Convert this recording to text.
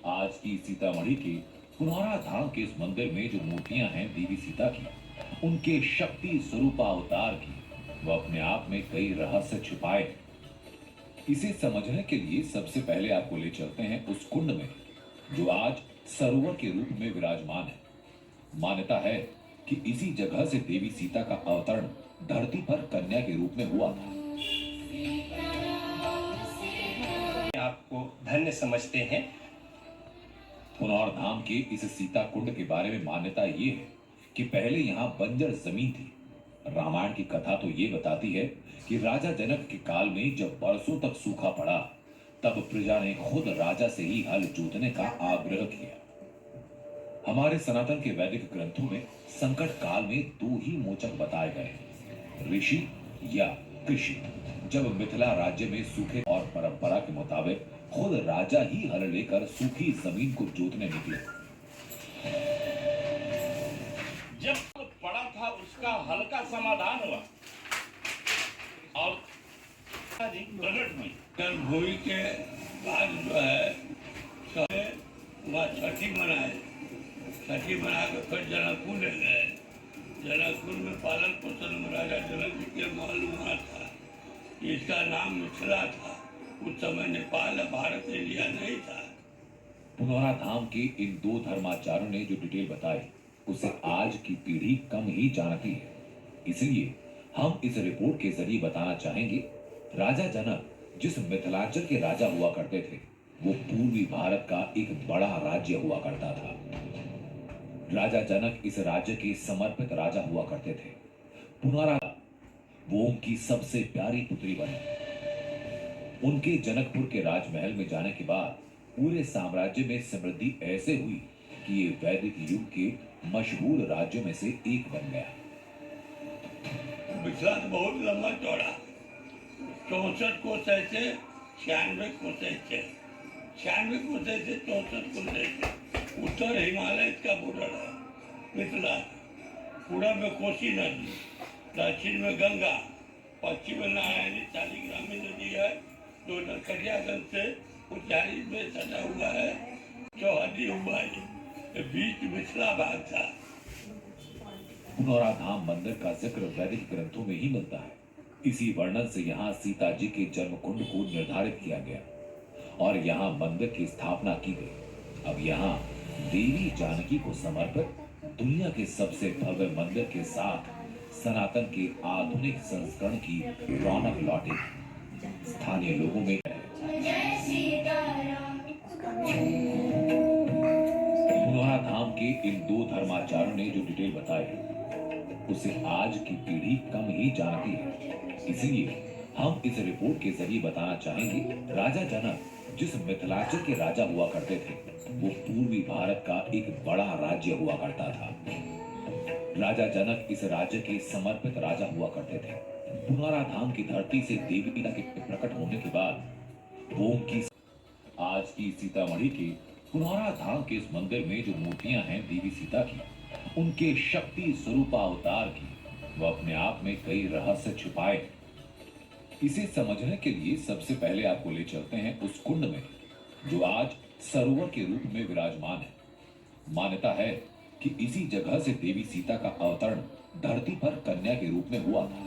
आज की सीतामढ़ी के पुनौरा धाम के इस मंदिर में जो मूर्तियां हैं देवी सीता की, उनके शक्ति स्वरूपावतार की, वो अपने आप में कई रहस्य छुपाए हैं। इसे समझने के लिए सबसे पहले आपको ले चलते हैं उस कुंड में जो आज सरोवर के रूप में विराजमान है। मान्यता है कि इसी जगह से देवी सीता का अवतरण धरती पर कन्या के रूप में हुआ था। आपको धन्य समझते हैं। पुनौर धाम के इस सीता कुंड के बारे में मान्यता ये है कि पहले यहाँ बंजर जमीन थी। रामायण की कथा तो ये बताती है कि राजा जनक के काल में जब बरसों तक सूखा पड़ा, तब प्रजा ने खुद राजा से ही हल जोतने का आग्रह किया। हमारे सनातन के वैदिक ग्रंथों में संकट काल में दो ही मोचक बताए गए हैं, ऋषि या कृषि। जब मिथिला राज्य में सूखे और परंपरा के मुताबिक खुद राजा ही हल लेकर सूखी जमीन को जोतने निकले। जब पड़ा था उसका हल का समाधान हुआ और प्रकट हुई। जन्मभूमि के बाद जो है वहाँ छठी मनाए, छठी मना के फिर जनकपुर ले गए। जनकपुर में पालन पोषण में राजा जनक जी के महल वहाँ था। इसका नाम मिथिला था। उस समय नेपाल भारत इंडिया नहीं था। पुनौरा धाम के इन दो धर्माचार्यों ने जो डिटेल बताई उसे आज की पीढ़ी कम ही जानती है। इसलिए हम इस रिपोर्ट के जरिए बताना चाहेंगे, राजा जनक जिस मिथिलांचल के राजा हुआ करते थे, वो पूर्वी भारत का एक बड़ा राज्य हुआ करता था। राजा जनक इस राज्य के समर्पित राजा हुआ करते थे। पुनौरा वो उनकी सबसे प्यारी पुत्री बनी। उनके जनकपुर के राजमहल में जाने के बाद पूरे साम्राज्य में समृद्धि ऐसे हुई कि ये वैदिक युग के मशहूर राज्यों में से एक बन गया। मिथिला तो बहुत लंबा चौड़ा, 64 कोस ऐसे, 96 कोस ऐसे, 96 कोस ऐसे, 64 कोस ऐसे। उत्तर हिमालय का बॉर्डर है मिथिला। पूरब में कोसी नदी, दक्षिण में गंगा, पश्चिम में नारायणी शालिग्रामी नदी है जो नरकटियागंज से उज्जैनी में सटा हुआ है। चौहदी हुआ है, बीच मिथिला भाग था। पुनौरा धाम मंदिर का जिक्र वैदिक ग्रंथों में ही मिलता है। इसी वर्णन से यहाँ सीता जी के जन्म कुंड को निर्धारित किया गया और यहाँ मंदिर की स्थापना की गई। अब यहाँ देवी जानकी को समर्पित दुनिया के सबसे भव्य मंदिर के साथ सनातन के आधुनिक संस्करण की रौनक लौटी। स्थानीय लोगों में पुनौरा धाम के इन दो धर्माचार्यों ने जो डिटेल बताई उसे आज की पीढ़ी कम ही जानती है। इसलिए हम इस रिपोर्ट के जरिए बताना चाहेंगे, राजा जनक जिस मिथिलांचल के राजा हुआ करते थे, वो पूर्वी भारत का एक बड़ा राज्य हुआ करता था। राजा जनक इस राज्य के समर्पित राजा हुआ करते थे। पुनौरा धाम की धरती से देवी के प्रकट होने के बाद वो उनकी आज की सीतामढ़ी के पुनौरा धाम के इस मंदिर में जो मूर्तियां हैं देवी सीता की, उनके शक्ति स्वरूपावतार की, वो अपने आप में कई रहस्य छुपाए हैं। इसे समझने के लिए सबसे पहले आपको ले चलते हैं उस कुंड में जो आज सरोवर के रूप में विराजमान है। मान्यता है कि इसी जगह से देवी सीता का अवतरण धरती पर कन्या के रूप में हुआ था।